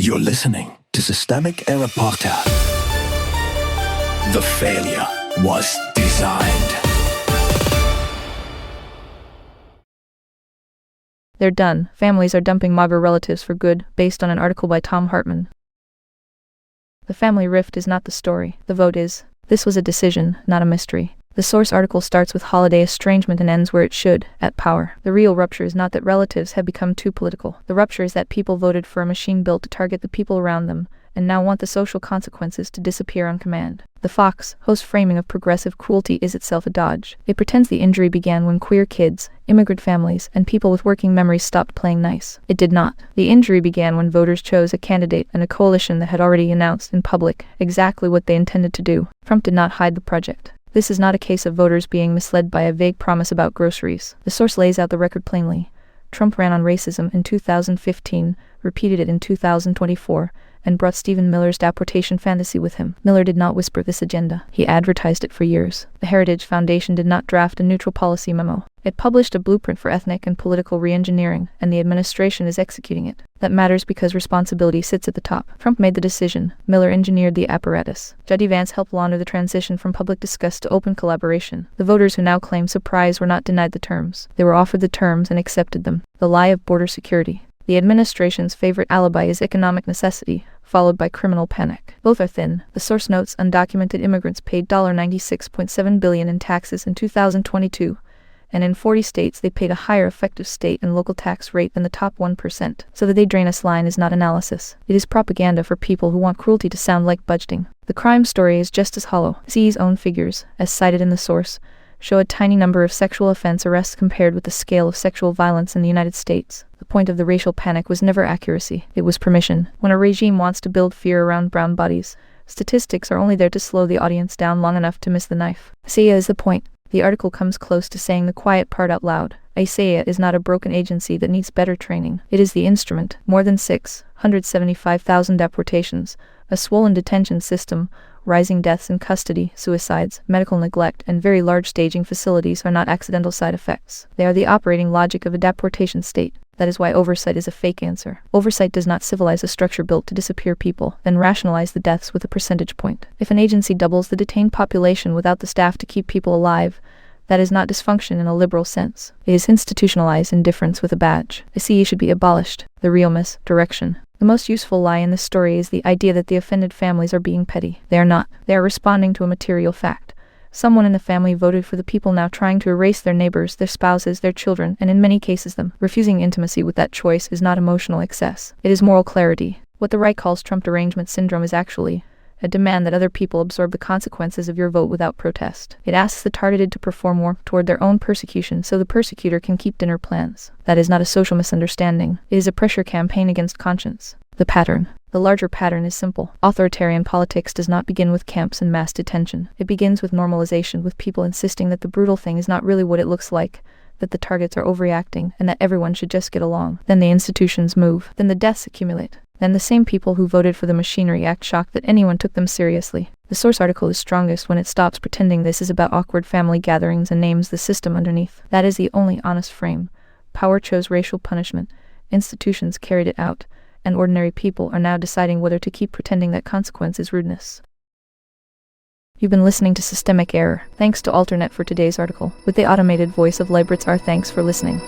You're listening to Systemic Error Podcast. The failure was designed. They're done. Families are dumping MAGA relatives for good, based on an article by Tom Hartman. The family rift is not the story. The vote is. This was a decision, not a mystery. The source article starts with holiday estrangement and ends where it should, at power. The real rupture is not that relatives have become too political. The rupture is that people voted for a machine built to target the people around them, and now want the social consequences to disappear on command. The Fox host framing of progressive cruelty is itself a dodge. It pretends the injury began when queer kids, immigrant families, and people with working memories stopped playing nice. It did not. The injury began when voters chose a candidate and a coalition that had already announced in public exactly what they intended to do. Trump did not hide the project. This is not a case of voters being misled by a vague promise about groceries. The source lays out the record plainly. Trump ran on racism in 2015, repeated it in 2024, and brought Stephen Miller's deportation fantasy with him. Miller did not whisper this agenda. He advertised it for years. The Heritage Foundation did not draft a neutral policy memo. It published a blueprint for ethnic and political reengineering, and the administration is executing it. That matters because responsibility sits at the top. Trump made the decision. Miller engineered the apparatus. J.D. Vance helped launder the transition from public disgust to open collaboration. The voters who now claim surprise were not denied the terms. They were offered the terms and accepted them. The lie of border security. The administration's favorite alibi is economic necessity, followed by criminal panic. Both are thin. The source notes undocumented immigrants paid $96.7 billion in taxes in 2022, and in 40 states they paid a higher effective state and local tax rate than the top 1%. So the they drain us line is not analysis. It is propaganda for people who want cruelty to sound like budgeting. The crime story is just as hollow. CE's own figures, as cited in the source, show a tiny number of sexual offense arrests compared with the scale of sexual violence in the United States. The point of the racial panic was never accuracy, it was permission. When a regime wants to build fear around brown bodies, statistics are only there to slow the audience down long enough to miss the knife. ISAIA is the point. The article comes close to saying the quiet part out loud. ISAIA is not a broken agency that needs better training. It is the instrument. More than 675,000 deportations, a swollen detention system, rising deaths in custody, suicides, medical neglect, and very large staging facilities are not accidental side effects. They are the operating logic of a deportation state. That is why oversight is a fake answer. Oversight does not civilize a structure built to disappear people, then rationalize the deaths with a percentage point. If an agency doubles the detained population without the staff to keep people alive, that is not dysfunction in a liberal sense. It is institutionalized indifference with a badge. ISAIA should be abolished. The real misdirection. The most useful lie in this story is the idea that the offended families are being petty. They are not. They are responding to a material fact. Someone in the family voted for the people now trying to erase their neighbors, their spouses, their children, and in many cases them. Refusing intimacy with that choice is not emotional excess. It is moral clarity. What the right calls Trump derangement syndrome is actually a demand that other people absorb the consequences of your vote without protest. It asks the targeted to perform more toward their own persecution so the persecutor can keep dinner plans. That is not a social misunderstanding. It is a pressure campaign against conscience. The pattern. The larger pattern is simple. Authoritarian politics does not begin with camps and mass detention. It begins with normalization, with people insisting that the brutal thing is not really what it looks like, that the targets are overreacting, and that everyone should just get along. Then the institutions move. Then the deaths accumulate. Then the same people who voted for the machinery act shocked that anyone took them seriously. The source article is strongest when it stops pretending this is about awkward family gatherings and names the system underneath. That is the only honest frame. Power chose racial punishment. Institutions carried it out. And ordinary people are now deciding whether to keep pretending that consequence is rudeness. You've been listening to Systemic Error. Thanks to Alternet for today's article. With the automated voice of Libritz R. Thanks for listening.